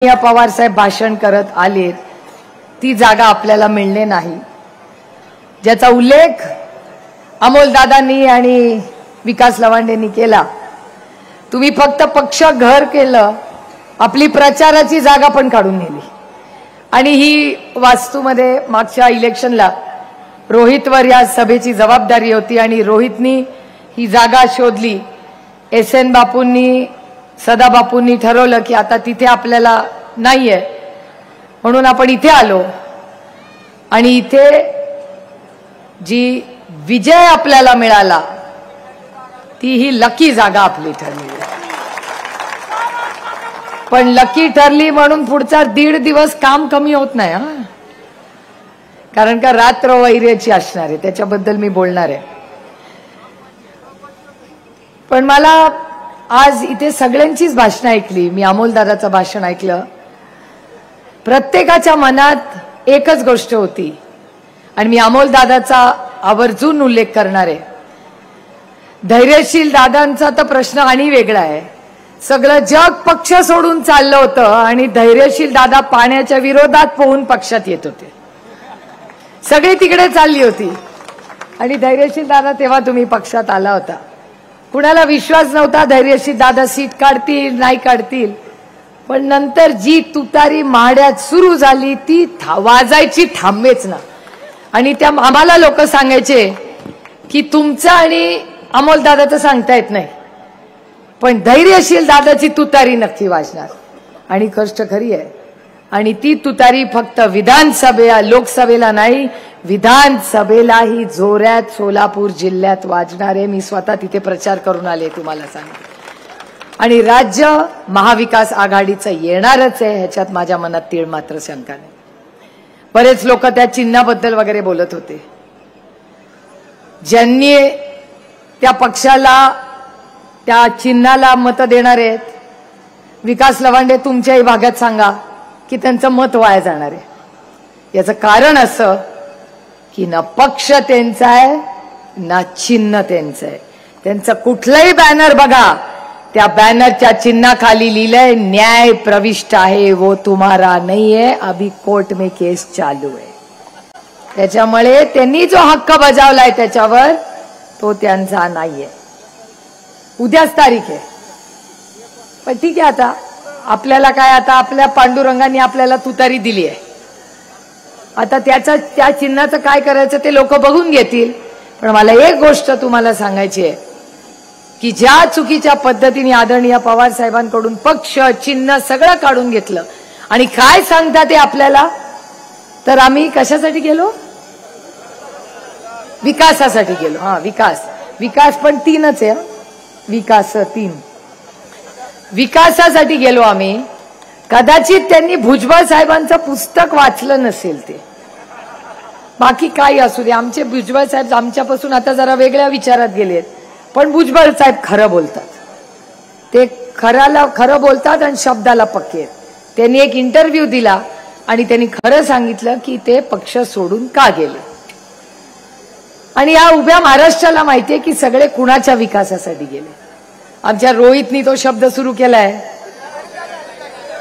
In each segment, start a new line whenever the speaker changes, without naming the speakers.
पवार साहेब भाषण करत आले ती जागा आपल्याला मिळणे नाही, ज्याचा उल्लेख अमोल दादांनी आणि विकास लवांडेंनी केला। तुम्ही फक्त पक्ष घर केलं, आपली प्रचाराची जागा पण काढून नेली। आणि ही वास्तूमध्ये मागच्या इलेक्शनला रोहितवर या सभेची जबाबदारी होती आणि रोहितनी ही जागा शोधली। SN बापूंनी सदा बापूंनी ठरवलं की आता तिथे आपल्याला नाहीये, म्हणून आपण इथे आलो आणि इथे जी विजय आपल्याला मिळाला ती ही लकी जागा आपली ठरली। पण लकी ठरली म्हणून पुढचा 1.5 दिवस काम कमी होत नाही हा, कारण का रात्र वैर्याची असणार आहे, त्याच्याबद्दल मी बोलणार आहे। पण मला आज इथे सगळ्यांचीच भाषण ऐकली, मी अमोल दादाचं भाषण ऐकलं, प्रत्येकाच्या मनात एकच गोष्ट होती आणि मी अमोल दादाचा आवर्जून उल्लेख करणार आहे। धैर्यशील दादांचा तर प्रश्न आणि वेगळा आहे। सगळं जग पक्ष सोडून चाललं होतं आणि धैर्यशील दादा पाण्याच्या विरोधात पोहून पक्षात येत होते, सगळे तिकडे चालली होती आणि धैर्यशील दादा तेव्हा तुम्ही पक्षात आला होता। कुणाला विश्वास नव्हता धैर्यशील दादा सीट काढतील नाही काढतील, पण नंतर जी तुतारी माड्यात सुरू झाली ती वाजायची थांबेच ना। आणि त्या आम्हाला लोक सांगायचे की तुमचं आणि अमोल दादाचं सांगता येत नाही, पण धैर्यशील दादाची तुतारी नक्की वाजणार। आणि कष्ट खरी आहे, आणि ती तुतारी फक्त लोकसभेला नाही, विधानसभेलाही जोरात सोलापूर जिल्ह्यात वाजणार आहे। मी स्वतः तिथे प्रचार करून आले, तुम्हाला सांगते। आणि राज्य महाविकास आघाडीचं येणारच आहे, ह्याच्यात माझ्या मनात तीळ मात्र शंका नाही। बरेच लोक त्या चिन्हाबद्दल वगैरे बोलत होते, ज्यांनी त्या पक्षाला त्या चिन्हाला मत देणार आहेत, विकास लवांडे तुमच्याही भागात सांगा की त्यांचं मत वाया जाणार आहे। याचं कारण असं की ना पक्ष त्यांचा आहे ना चिन्ह त्यांचं आहे। त्यांचं कुठलंही बॅनर बघा, त्या बॅनरच्या चिन्हाखाली लिहिलंय न्याय प्रविष्ट है वो तुम्हारा नहीं है, अभी कोर्ट में केस चालू है। त्याच्यामुळे त्यांनी जो हक्क बजावलाय त्याच्यावर तो त्यांचा नाहीये। उद्याच तारीख आहे, पण ठीक आहे, आता आपल्याला काय, आता आपल्या पांडुरंगाने आपल्याला तुतारी दिली आहे, आता त्या चिन्हाचं काय करायचं ते लोक बघून घेतील। पण मला एक गोष्ट तुम्हाला सांगायची आहे की ज्या चुकीच्या पद्धतीने आदरणीय पवार साहेबांकडून पक्ष चिन्ह सगळं काढून घेतलं आणि काय सांगता ते आपल्याला, तर आम्ही कशासाठी गेलो, विकासासाठी गेलो। हा, विकास पण 3च आहे, विकास 3, विकासासाठी गेलो आम्ही। कदाचित त्यांनी भुजबळ साहेबांचं पुस्तक वाचलं नसेल, ते बाकी काही असू दे, आमचे भुजबळ साहेब आमच्यापासून आता जरा वेगळ्या विचारात गेलेत, पण भुजबळ साहेब खरं बोलतात, ते खरं बोलतात आणि शब्दाला पक्के आहेत। त्यांनी एक इंटरव्ह्यू दिला आणि त्यांनी खरं सांगितलं की ते पक्ष सोडून का गेले। आणि या उभ्या महाराष्ट्राला माहितीये की सगळे कुणाच्या विकासासाठी गेले। आमच्या रोहितनी तो शब्द सुरू केलाय,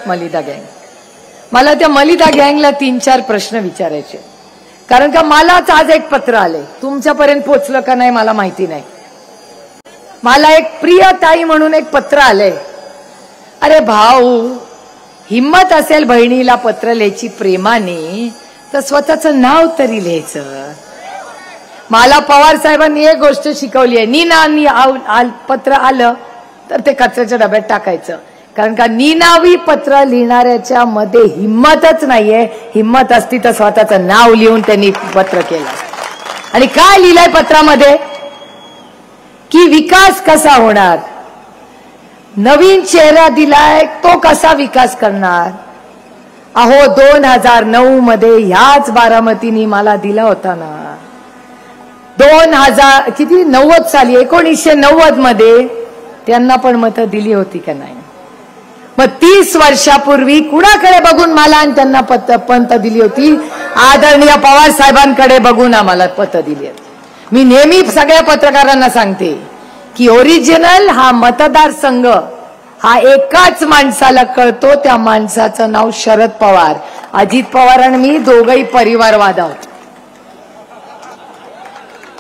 मलिदा गँग। मला त्या मलिदा गँगला 3-4 प्रश्न विचारायचे, कारण का मलाच आज एक पत्र आले, तुमच्यापर्यंत पोहोचलं का नाही मला माहिती नाही। मला एक प्रिय ताई म्हणून एक पत्र आलंय। अरे भाऊ, हिम्मत असेल बहिणीला पत्र लिहायची प्रेमाने तर स्वतःचं नाव तरी लिहायचं। मला पवार साहेबांनी एक गोष्ट शिकवली आहे, निनावी पत्र आलं तर ते कचऱ्याच्या डब्यात टाकायचं, कारण का निनावी पत्र लिहिणाऱ्याच्या मध्ये हिम्मतच नाहीये। हिम्मत असती तर स्वतःचं नाव लिहून त्यांनी पत्र केलं। आणि काय लिहिलंय पत्रामध्ये की विकास कसा होणार, नवीन चेहरा दिलाय तो कसा विकास करणार। अहो 2009 मध्ये ह्याच बारामतीनी मला दिला होता ना, 1990 साली 1990 मध्ये त्यांना पण मतं दिली होती का नाही। मग 30 वर्षापूर्वी कुणाकडे बघून मला आणि त्यांना पत दिली होती, आदरणीय पवार साहेबांकडे बघून आम्हाला पत दिली होती। मी नेहमी सगळ्या पत्रकारांना सांगते की ओरिजिनल हा मतदारसंघ हा एकाच माणसाला कळतो, त्या माणसाचं नाव शरद पवार. अजित पवार आणि मी दोघही परिवारवाद आहोत.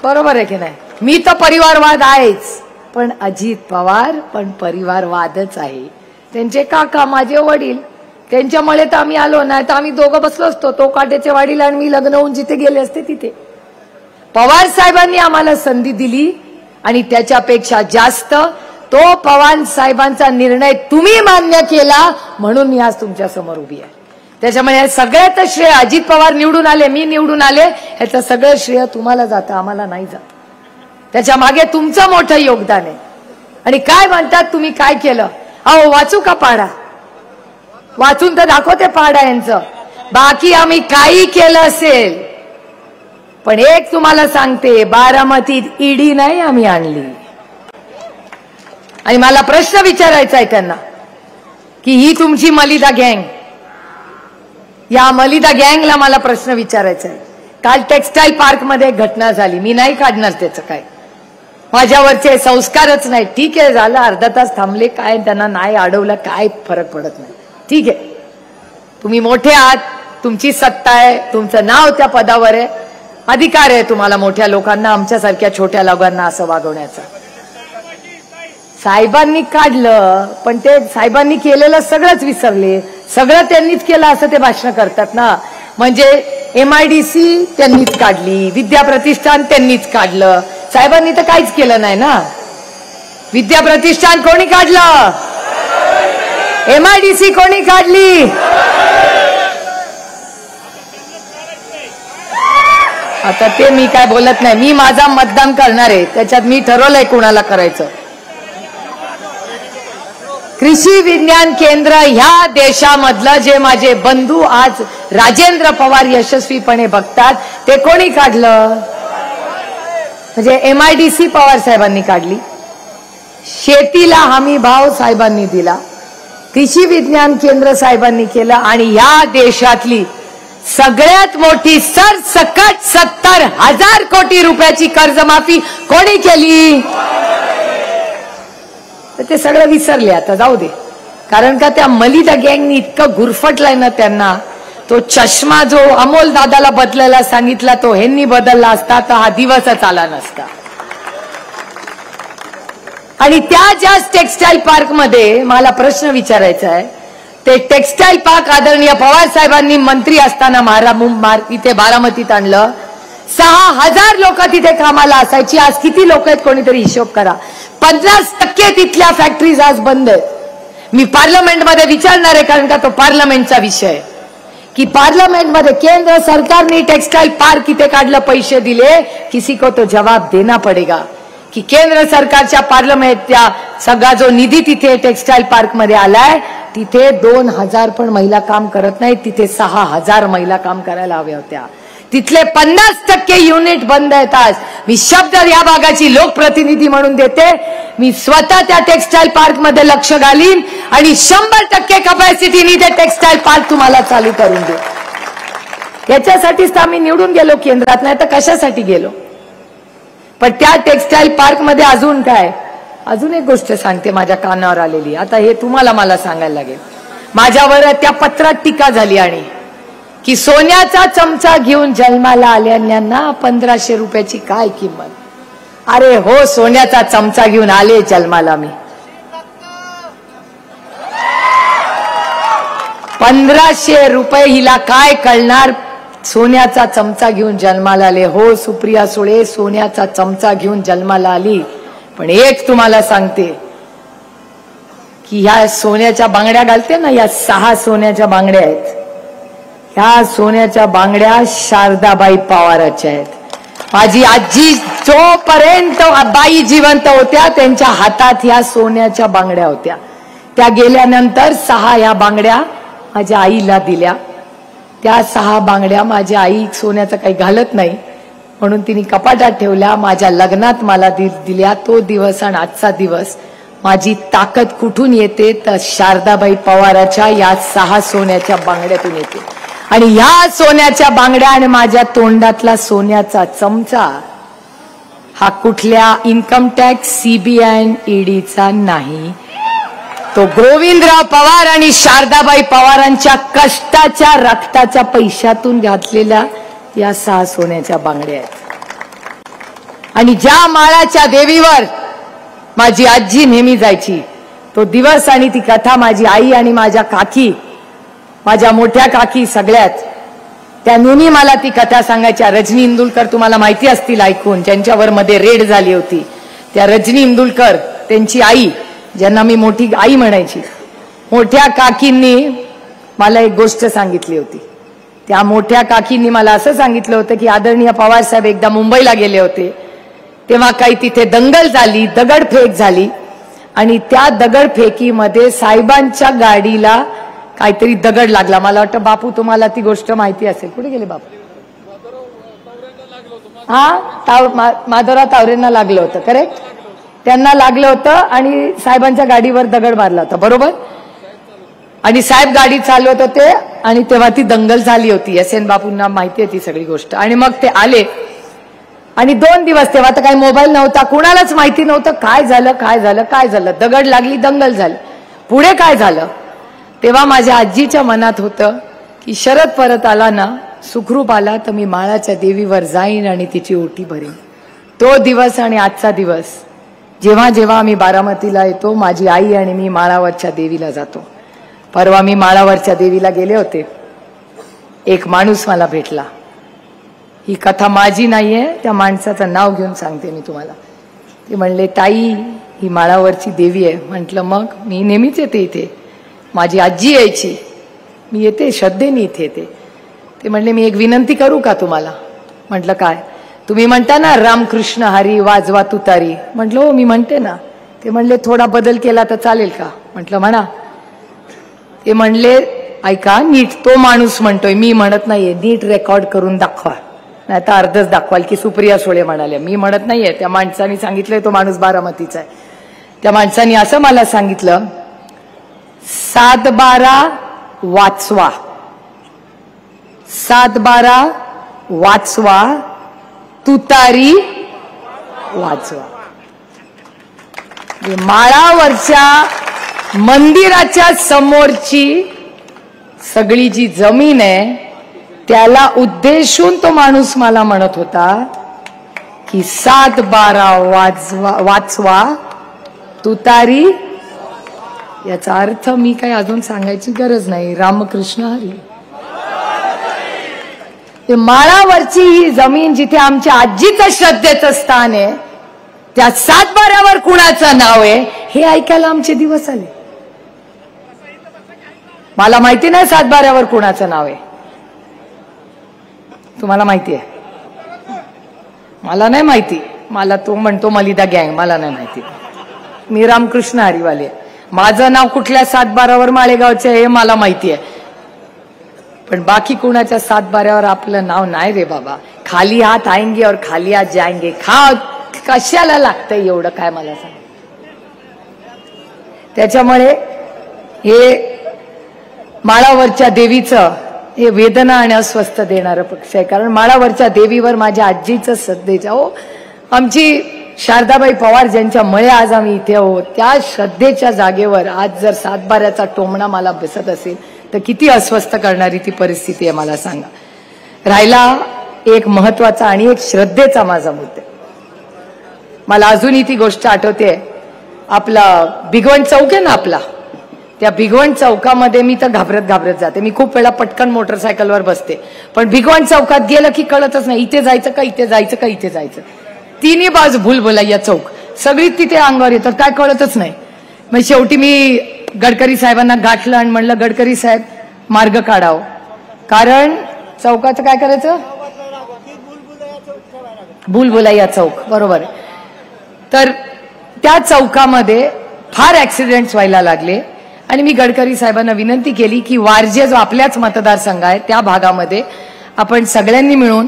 बरोबर आहे की नाही? मी तर परिवारवाद आहेच, पण अजित पवार पण परिवारवादच आहे. त्यांचे काका माझे वडील, त्यांच्यामुळे तर आम्ही आलो, नाही तर आम्ही दोघं बसलो असतो. तो काट्याचे वडील आणि मी लग्न होऊन जिथे गेले असते तिथे. पवार साहेबांनी आम्हाला संधी दिली आणि त्याच्यापेक्षा जास्त तो पवार साहेबांचा निर्णय तुम्ही मान्य केला, म्हणून मी आज तुमच्या समोर उभी आहे. त्याच्यामुळे सगळ्यात श्रेय अजित पवार निवडून आले, मी निवडून आले, ह्याचं सगळं श्रेय तुम्हाला जातं, आम्हाला नाही जात. त्याच्या मागे तुमचं मोठं योगदान आहे. आणि काय म्हणतात तुम्ही काय केलं? अहो वाचू का पाडा? वाचून तर दाखवते पाडा यांचं. बाकी आम्ही काही केलं असेल, पण एक तुम्हाला सांगते, बारामतीत ईडी नाही आम्ही आणली. आणि मला प्रश्न विचारायचा आहे त्यांना की ही तुमची मलिदा गँग, या मलिदा गँगला मला प्रश्न विचारायचा आहे. काल टेक्सटाईल पार्क मध्ये घटना झाली, मी नाही काढणार त्याचं काय, माझ्यावरचे संस्कारच नाही. ठीक आहे, झालं, अर्धा तास थांबले, काय त्यांना नाही अडवलं, काय फरक पडत नाही. ठीक आहे, तुम्ही मोठे आहात, तुमची सत्ता आहे, तुमचं नाव त्या पदावर आहे, अधिकार आहे तुम्हाला मोठ्या लोकांना आमच्यासारख्या छोट्या लोकांना असं वागवण्याचा. साहेबांनी काढलं, पण ते साहेबांनी केलेलं सगळंच विसरले. सगळं त्यांनीच केलं असं ते भाषण करतात ना. म्हणजे MIDC त्यांनीच काढली, विद्या प्रतिष्ठान त्यांनीच काढलं, साहेबांनी तर काहीच केलं नाही ना. विद्या प्रतिष्ठान कोणी काढलं? MIDC कोणी काढली? आता ते मी काय बोलत नाही, मी माझा मतदान करणार आहे, त्याच्यात मी ठरवलंय कुणाला करायचं. कृषी विज्ञान केंद्र ह्या देशामधलं जे माझे बंधू आज राजेंद्र पवार यशस्वीपणे बघतात, ते कोणी काढलं? म्हणजे MIDC पवार साहेबांनी काढली, शेतीला हमी भाव साहेबांनी दिला, कृषी विज्ञान केंद्र साहेबांनी केलं, आणि या देशातली सगळ्यात मोठी सरसकट 70,000 कोटी रुपयाची कर्जमाफी कोणी केली? तर ते सगळं विसरले, आता जाऊ दे. कारण का त्या मलिदा गँगनी इतकं गुरफटलाय ना त्यांना. तो चष्मा जो अमोल दादाला बदलायला सांगितला, तो ह्यांनी बदलला असता तर हा दिवसच आला नसता. आणि त्या ज्या टेक्सटाईल पार्क मध्ये मला प्रश्न विचारायचा आहे, ते टेक्सटाईल पार्क आदरणीय पवार साहेबांनी मंत्री असताना इथे बारामतीत आणलं. 6,000 लोक तिथे कामाला असायची. आज किती लोक आहेत कोणीतरी हिशोब करा. 50% तिथल्या फॅक्टरीज आज बंद आहेत. मी पार्लमेंटमध्ये विचारणार आहे, कारण का तो पार्लमेंटचा विषय आहे, की पार्लमेंटमध्ये केंद्र सरकारने टेक्सटाईल पार्क इथे काढलं, पैसे दिले, किसी को तो जवाब देना पडेगा की केंद्र सरकारच्या पार्लमेंटच्या सगळा जो निधी तिथे टेक्सटाईल पार्क मध्ये आलाय, तिथे 2,000 पण महिला काम करत नाही, तिथे 6,000 महिला काम करायला हव्या होत्या. तिथले 50% युनिट बंद आहेत आज. मी शब्द या भागाची लोकप्रतिनिधी म्हणून देते, मी स्वतः त्या टेक्सटाईल पार्क मध्ये लक्ष घालीन आणि 100% कपॅसिटीने ते टेक्सटाईल पार्क तुम्हाला चालू करून देऊ. याच्यासाठीच तर आम्ही निवडून गेलो केंद्रात, नाही तर कशासाठी गेलो. पण त्या टेक्सटाईल पार्क मध्ये अजून काय, अजून एक गोष्ट सांगते माझ्या कानावर आलेली. आता हे तुम्हाला मला सांगायला लागेल. माझ्यावर त्या पत्रात टीका झाली आणि की सोन्याचा चमचा घेऊन जन्माला आलेल्यांना 1,500 रुपयाची काय किंमत. अरे हो, सोन्याचा चमचा घेऊन आले जन्माला मी. 1,500 रुपये हिला काय कळणार. सोन्याचा चमचा घेऊन जन्माला आले. हो सुप्रिया सुळे सोन्याचा चमचा घेऊन जन्माला आली. पण एक तुम्हाला सांगते की ह्या सोन्याच्या बांगड्या घालते ना, या 6 सोन्याच्या बांगड्या आहेत. ह्या सोन्याच्या बांगड्या शारदाबाई पवाराच्या आहेत. माझी आजी जोपर्यंत बाई जिवंत होत्या त्यांच्या हातात ह्या सोन्याच्या बांगड्या होत्या. त्या गेल्यानंतर 6 ह्या बांगड्या माझ्या आईला दिल्या. त्या 6 बांगड्या माझी आई सोन्याचं काही घालत नाही म्हणून तिने कपाटात ठेवल्या. माझ्या लग्नात मला दिल्या. तो दिवस आणि आजचा दिवस माझी ताकद कुठून येते तर शारदाबाई पवाराच्या या 6 सोन्याच्या बांगड्यातून येते. आणि ह्या सोन्याच्या बांगड्या आणि माझ्या तोंडातला सोन्याचा चमचा हा कुठल्या इन्कम टॅक्स, CBI आणि EDचा नाही. तो गोविंदराव पवार आणि शारदाबाई पवारांच्या कष्टाच्या रक्ताच्या पैशातून घातलेल्या या 6 सोन्याच्या बांगड्या आहेत. आणि ज्या माळाच्या देवीवर माझी आजी नेहमी जायची तो दिवस आणि ती कथा माझी आई आणि माझ्या काकी, माझ्या मोठ्या काकी सगळ्यात, त्या नेहमी मला ती कथा सांगायच्या. रजनी इंदुलकर तुम्हाला माहिती असतील ऐकून, ज्यांच्यावर मध्ये रेड झाली होती, त्या रजनी इंदुलकर त्यांची आई, ज्यांना मी मोठी आई म्हणायची, मोठ्या काकींनी मला एक गोष्ट सांगितली होती. त्या मोठ्या काकींनी मला असं सांगितलं होतं की आदरणीय पवार साहेब एकदा मुंबईला गेले होते, तेव्हा काही तिथे दंगल झाली, दगडफेक झाली आणि त्या दगडफेकीमध्ये साहेबांच्या गाडीला काहीतरी दगड लागला. मला वाटतं बापू तुम्हाला ती गोष्ट माहिती असेल. कुठे गेले बापू? हा, माधवराव तावरेंना लागलं होतं. करेक्ट, त्यांना लागलं होतं आणि साहेबांच्या गाडीवर दगड मारला होता, बरोबर. आणि साहेब गाडी चालवत होते आणि तेव्हा ती दंगल झाली होती. SN बापूंना माहिती आहे ती सगळी गोष्ट. आणि मग ते आले आणि 2 दिवस, तेव्हा तर काही मोबाईल नव्हता, कुणालाच माहिती नव्हतं काय झालं काय झालं काय झालं. दगड लागली, दंगल झाली, पुढे काय झालं. तेव्हा माझ्या आजीच्या मनात होतं की शरद परत आला ना, सुखरूप आला तर मी माळाच्या देवीवर जाईन आणि तिची ओटी भरेन. तो दिवस आणि आजचा दिवस, जेव्हा जेव्हा आम्ही बारामतीला येतो, माझी आई आणि मी माळावरच्या देवीला जातो. परवा मी माळावरच्या देवीला गेले होते, एक माणूस मला भेटला. ही कथा माझी नाहीये, त्या माणसाचं नाव घेऊन सांगते मी तुम्हाला. ते म्हणले, ताई ही माळावरची देवी आहे. म्हटलं मग? मी नेहमीच येते इथे, माझी आजी यायची, मी येते श्रद्धेने इथे येते. ते म्हणले, मी एक विनंती करू का तुम्हाला? म्हटलं काय? तुम्ही म्हणता ना रामकृष्ण हरी वाजवा तुतारी. म्हटलं हो मी म्हणते ना. ते म्हणले, थोडा बदल केला तर चालेल का? म्हटलं म्हणा. ते म्हणले, ऐका नीट, तो माणूस म्हणतोय, मी म्हणत नाहीये, नीट रेकॉर्ड करून दाखवा, नाही तर अर्धच दाखवाल की सुप्रिया सुळे म्हणाले. मी म्हणत नाहीये, त्या माणसाने सांगितलंय, तो माणूस बारामतीचा आहे. त्या माणसाने असं मला सांगितलं, 7-12 वाचवा, 7-12 वाचवा, तुतारी वाचवा. माळावरच्या मंदिराच्या समोरची सगळी जी जमीन आहे त्याला उद्देशून तो माणूस मला म्हणत होता की 7-12 वाचवा, तुतारी. याचा अर्थ मी काही अजून सांगायची गरज नाही. रामकृष्ण हरी. ते माळावरची ही जमीन जिथे आमच्या आजीचं श्रद्धेचं स्थान आहे, त्या 7-12वर कुणाचं नाव आहे हे ऐकायला आमचे दिवस आले. मला माहिती नाही 7-12वर कुणाचं नाव आहे. तुम्हाला माहिती आहे? मला नाही माहिती. मला तो म्हणतो मलिदा गँग, मला नाही माहिती. मी रामकृष्ण हरीवाले आहे. माझं नाव कुठल्या 7-12वर माळेगावचे आहे हे मला माहिती आहे, पण बाकी कुणाच्या 7-12वर आपलं नाव नाही रे बाबा. खाली हात आएंगे और खाली हात जाएंगे. कशाला लागतंय एवढं काय मला सांग. त्याच्यामुळे हे माळावरच्या देवीचं हे वेदना आणि अस्वस्थ देणारं पक्ष आहे. कारण माळावरच्या देवीवर माझ्या आजीचं श्रद्धेच्या, हो आमची शारदाबाई पवार ज्यांच्या मळे आज आम्ही इथे आहोत, त्या श्रद्धेच्या जागेवर आज जर 7-12चा टोमणा मला बसत असेल तर किती अस्वस्थ करणारी ती परिस्थिती आहे मला सांगा. राहिला एक महत्वाचा आणि एक श्रद्धेचा माझा मुद्दा. मला अजूनही ती गोष्ट आठवते. आपला भिगवण चौक आहे ना आपला, त्या भिगवण चौकामध्ये मी तर घाबरत जाते. मी खूप वेळा पटकन मोटरसायकलवर बसते, पण भिगवण चौकात गेलं की कळतच नाही इथे जायचं का इथे जायचं का इथे जायचं. तिन्ही बाजू भूलभुलैया चौक, सगळी तिथे अंगावर येतात, काय कळतच नाही. मग शेवटी मी गडकरी साहेबांना गाठलं आणि म्हणलं, गडकरी साहेब मार्ग काढाव, कारण चौकाचं काय करायचं, भूलभुलैया चौक, बरोबर. तर त्या चौकामध्ये फार ऍक्सिडेंट्स व्हायला लागले आणि मी गडकरी साहेबांना विनंती केली की वारजे जो आपल्याच मतदारसंघ आहे त्या भागामध्ये आपण सगळ्यांनी मिळून,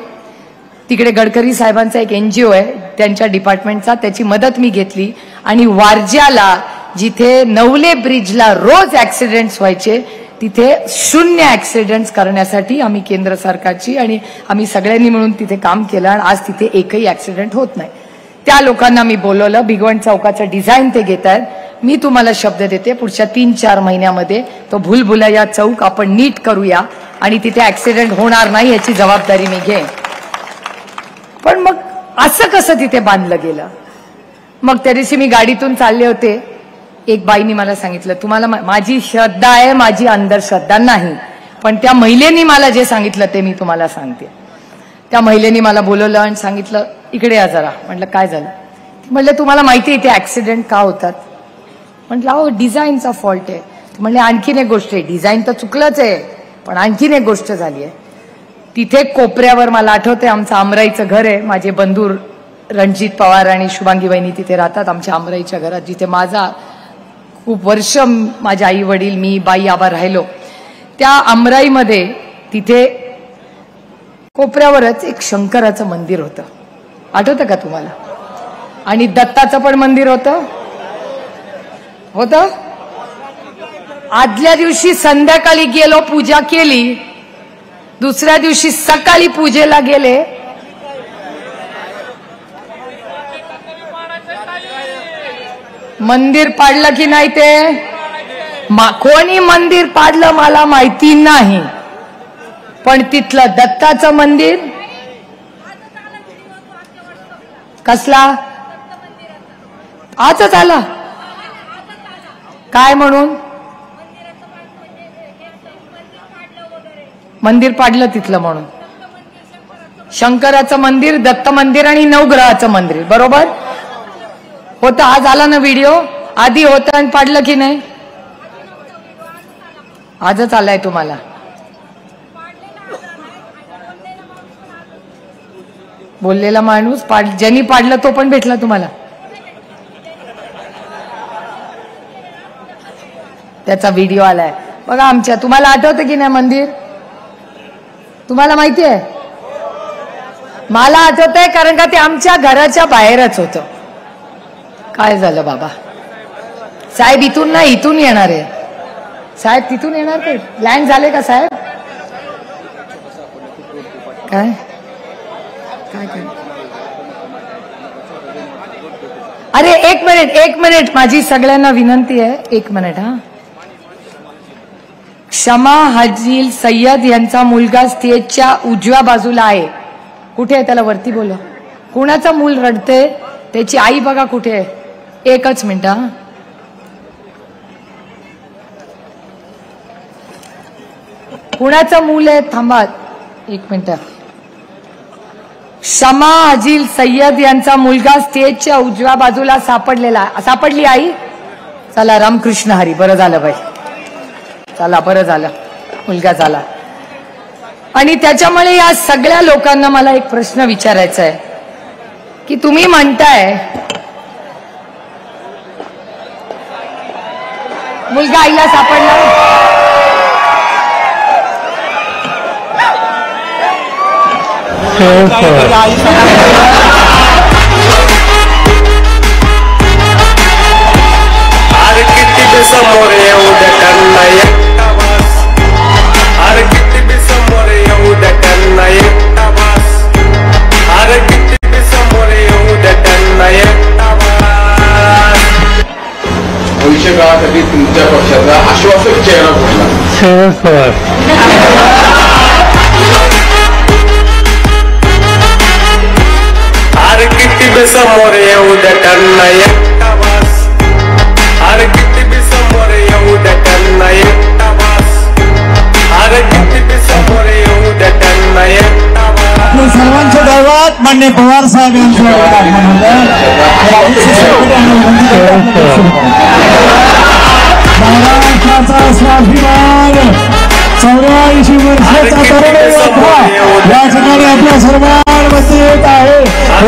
तिकडे गडकरी साहेबांचा एक NGO आहे त्यांच्या डिपार्टमेंटचा, त्याची मदत मी घेतली आणि वारज्याला जिथे नवले ब्रिजला रोज ऍक्सिडेंट्स व्हायचे तिथे 0 ऍक्सिडेंट्स करण्यासाठी आम्ही केंद्र सरकारची आणि आम्ही सगळ्यांनी मिळून तिथे काम केलं आणि आज तिथे एकही ऍक्सिडेंट होत नाही. त्या लोकांना मी बोलवलं. भिगवण चौकाचं डिझाईन ते घेत आहेत, मी तुम्हाला शब्द देते पुढच्या 3-4 महिन्यामध्ये तो भूलभुलैया चौक आपण नीट करूया आणि तिथे ऍक्सिडेंट होणार नाही याची जबाबदारी मी घेईन. पण मग असं कसं तिथे बांधलं गेलं? मग त्या दिवशी मी गाडीतून चालले होते, एक बाईनी मला सांगितलं, तुम्हाला माझी श्रद्धा आहे, माझी अंधश्रद्धा नाही, पण त्या महिलेनी मला जे सांगितलं ते मी तुम्हाला सांगते. त्या महिलेनी मला बोलवलं आणि सांगितलं, इकडे या जरा. म्हटलं काय झालं? म्हटलं तुम्हाला माहिती आहे इथे ऍक्सिडेंट का होतात? म्हटलं अहो डिझाईनचा फॉल्ट आहे. म्हणले आणखीन एक गोष्ट आहे, डिझाईन तर चुकलंच आहे, पण आणखीन एक गोष्ट झाली आहे. तिथे कोपऱ्यावर मला आठवते आमचं आमराईचं घर आहे, माझे बंधू रणजित पवार आणि शुभांगी वहिनी तिथे राहतात आमच्या आमराईच्या घरात, जिथे माझा खूप वर्ष माझे आई वडील मी बाई आबा राहिलो. त्या आमराईमध्ये तिथे कोपऱ्यावरच एक शंकराचं मंदिर होतं, आठवतं का तुम्हाला? आणि दत्ताचं पण मंदिर होतं. आदल्या दिवशी संध्याकाळी गेलो, पूजा केली. दुसऱ्या दिवशी सकाळी पूजेला गेले, मंदिर पाडलं की नाही ते कोणी मंदिर पाडलं मला माहिती नाही, पण तिथलं दत्ताचं मंदिर कसला आजच आला काय म्हणून मंदिर पाडलं तिथलं म्हणून. शंकराचं मंदिर, दत्त मंदिर आणि नवग्रहाचं मंदिर बरोबर होतं. आज आला ना व्हिडिओ, आधी होतं आणि पाडलं की नाही? आजच आलाय तुम्हाला. बोललेला माणूस ज्यांनी पाडलं तो पण भेटला तुम्हाला? त्याचा व्हिडिओ आलाय बघा आमच्या. तुम्हाला आठवतं की नाही मंदिर? तुम्हाला माहिती आहे? मला आठवतंय कारण का ते आमच्या घराच्या बाहेरच होतं. काय झालं बाबा? साहेब इथून नाही, इथून येणार आहे साहेब, तिथून येणार ते. लँड झाले का साहेब? काय काय काय? अरे एक मिनिट माझी सगळ्यांना विनंती आहे, 1 मिनिट हा. क्षमा हाजील सय्यद यांचा मुलगा स्टेजच्या उजव्या बाजूला आहे. कुठे आहे? त्याला वरती बोला. कुणाचं मूल रडते? त्याची आई बघा कुठे आहे. 1च मिनिट हा. कुणाचं मूल आहे? थांबा 1 मिनिट. क्षमा हाजील सय्यद यांचा मुलगा स्टेजच्या उजव्या बाजूला सापडली आई. चला रामकृष्ण हरी. बरं झालं बाई, चला बरं झालं, मुलगा झाला. आणि त्याच्यामुळे या सगळ्या लोकांना मला एक प्रश्न विचारायचा आहे की तुम्ही म्हणताय मुलगा आईला सापडला, समोर येऊ द्या त्यांना एकटा वास. अरे किती बी समोर येऊ द्या त्यांना एकटा वास. अरे किती बी समोर येऊ द्या त्यांना एकटा वास. भविष्य काळासाठी तुमच्या पक्षाचा आश्वासक चेहरा कुठला? अरे किती बी समोर येऊ द्या त्यांना एकटा वास. अरे किती बी समोर येऊ द्या त्यांना एकटा वास. अरे किती बी समोर येऊ द्या त्यांना एकटा वास. सर्वांच्या दैवात मान्य पवार साहेब यांचं महाराष्ट्राचा स्वाभिमान 84 वर्षाचा तरुण योद्धा या ठिकाणी आपल्या सर्वांमध्ये येत आहे.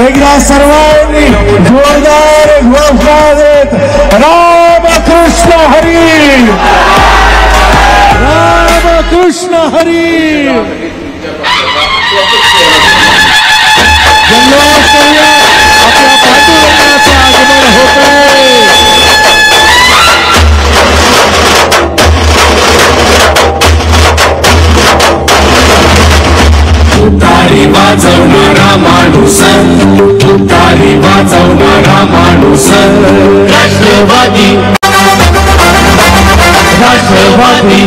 एकदा सर्वांनी जोरदार घोषणा देत रामकृष्ण हरी, रामकृष्ण हरी. जल्लोष करूया, आपल्या पांडुरंगाचं आगमन होतंय. तुतारी वाजवणारा माणूस, तुतारी वाजवणारा माणूस, राष्ट्रवादी
राष्ट्रवादी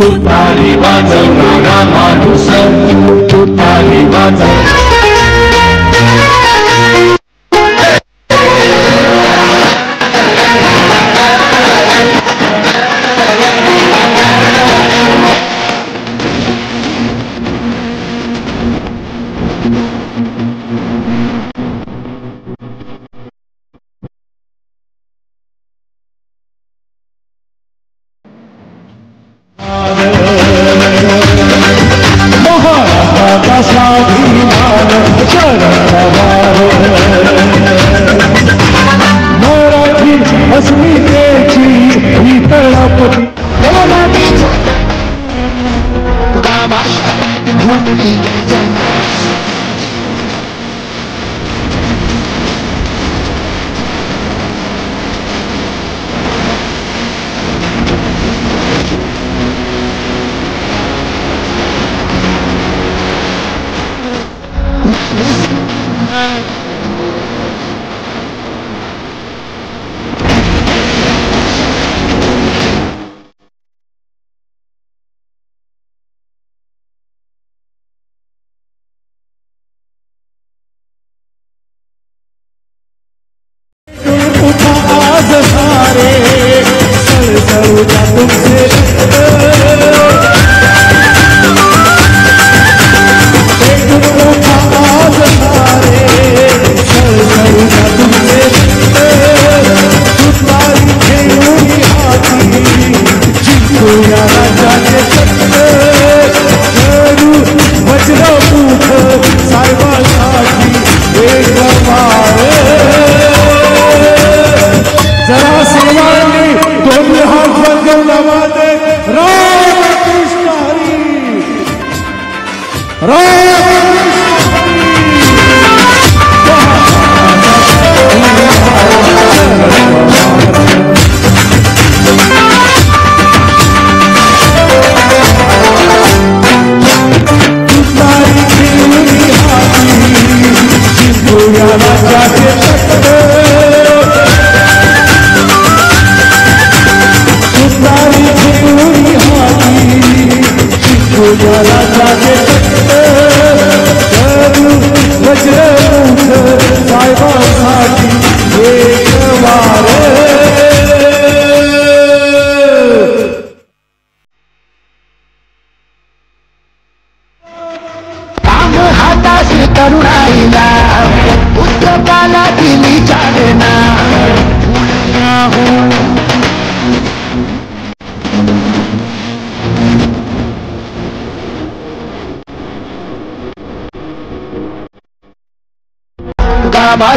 तुतारी वाजवणारा माणूस तुतारी वाजव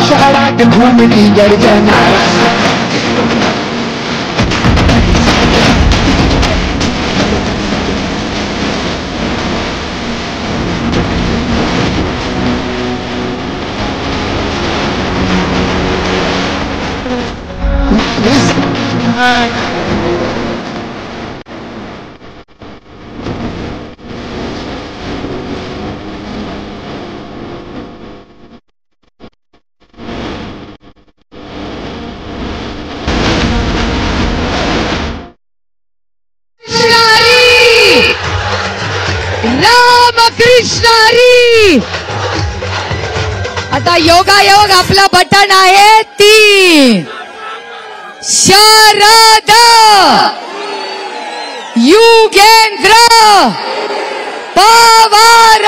शहरात घूमती गर्जना
कृष्णारी आता योगायोग आपला बटन आहे 3 शरद युगेंद्र पवार